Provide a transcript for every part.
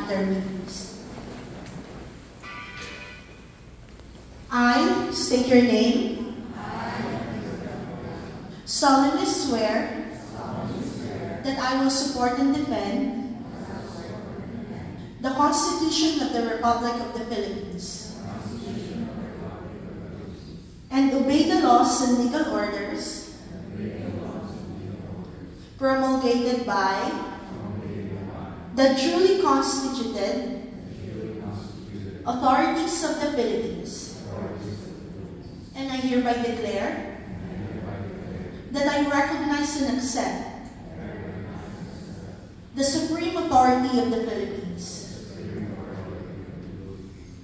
after me, please. I state your name. Solemnly swear that I will support and defend the Constitution of the Republic of the Philippines and obey the laws and legal orders promulgated by the duly constituted authorities of the Philippines. And I hereby declare that I recognize and accept the supreme authority of the Philippines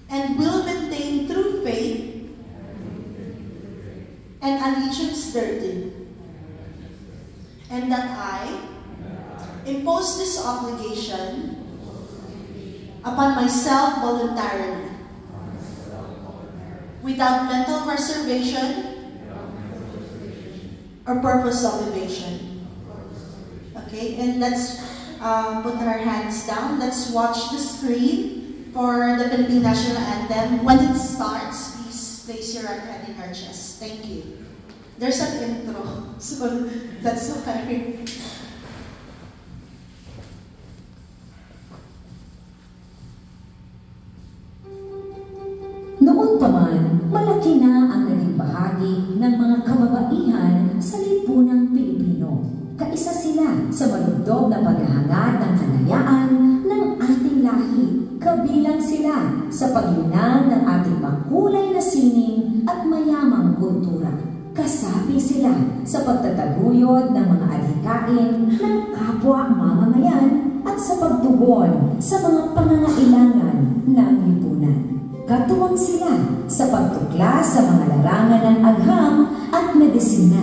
and will maintain true faith and allegiance thereto, and that I impose this obligation upon myself voluntarily, without mental reservation or purpose of evasion. Okay, and let's put our hands down. Let's watch the screen for the Philippine National Anthem. When it starts, please place your right hand in our chest. Thank you. There's an intro, so that's okay. Noon pa man, malaki na ang naging bahagi ng mga kababaihan sa lipunang Pilipino. Kaisa sila sa malugdog na paghahangad ng kalayaan ng ating lahi. Kabilang sila sa paglinang ng ating makulay na sining at mayamang kultura. Kasapi sila sa pagtataguyod ng mga adhikain ng kapwa mamamayan at sa pagtugon sa mga pangangailangan ng lipunan. Katuwang sila sa pagtuklas sa mga larangan ng agham at medisina.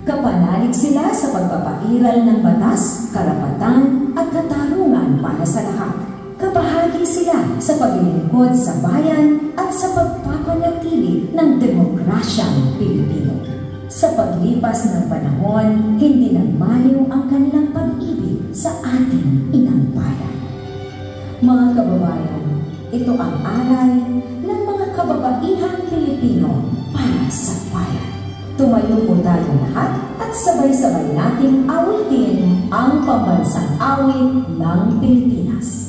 Kapanalig sila sa pagpapairal ng batas, karapatan at katarungan para sa lahat. Kabahagi sila sa paglilingkod sa bayan at sa pagpapanatili ng demokrasyang Pilipino. Sa paglipas ng panahon, hindi nagmaliw ang kanilang pag-ibig sa ating inang bayan. Mga kababayan, ito ang aral ng mga kababaihang Pilipino para sa bayan. Tumayo po tayong lahat at sabay-sabay nating awitin ang pambansang awit ng Pilipinas.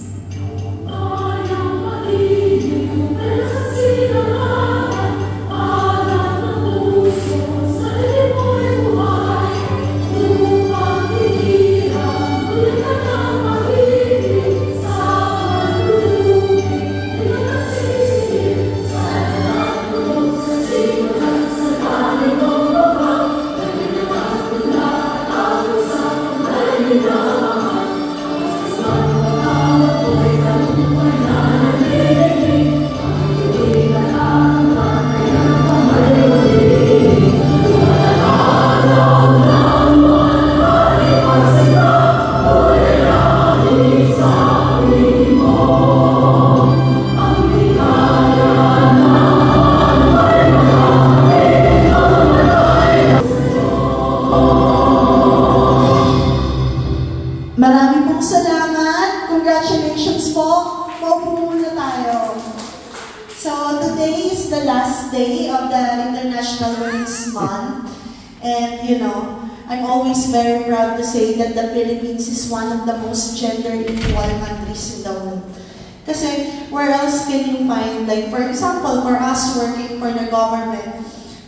Marami pong salamat. Congratulations po. Maupo muna tayo. So today is the last day of the International Women's Month. And you know, I'm always very proud to say that the Philippines is one of the most gender-equal countries in the world. Kasi where else can you find, like for example, for us working for the government,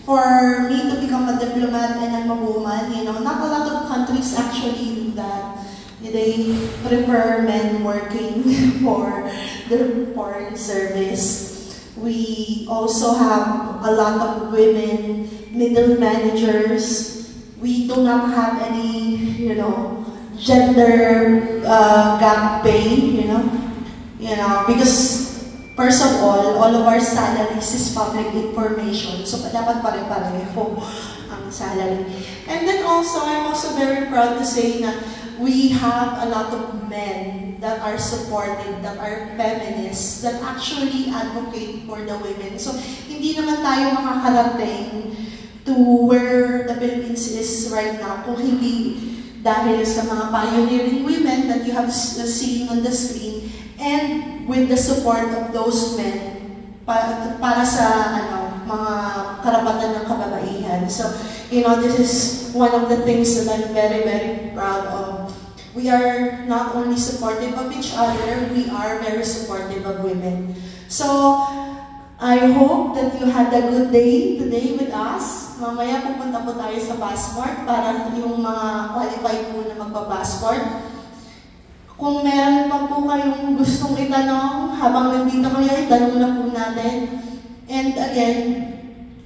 for me to become a diplomat and a woman, you know, not a lot of countries actually do that. They prefer men working for the foreign service. We also have a lot of women, middle managers. We do not have any, you know, gender gap pay, you know, because first of all of our salaries is public information, so dapat pare-pareho ang salary. And then also, I'm also very proud to say na we have a lot of men that are supportive, that are feminists, that actually advocate for the women. So, hindi naman tayo makakarating to where the Philippines is right now kung hindi dahil sa mga pioneering women that you have seen on the screen, and with the support of those men para sa mga karapatan ng kababaihan. So, this is one of the things that I'm very, very proud of. We are not only supportive of each other, we are very supportive of women. So, I hope that you had a good day today with us. Mamaya pupunta po tayo sa passport para yung mga qualified po na magpa-passport. Kung meron pa po kayong gustong itanong, habang nandito kayo, itanong na po natin. And again,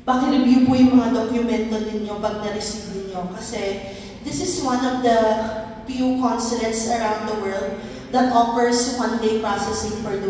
paki-review po yung mga dokumento ninyo pag na-receive ninyo. Kasi this is one of the few consulates around the world that offers one-day processing for the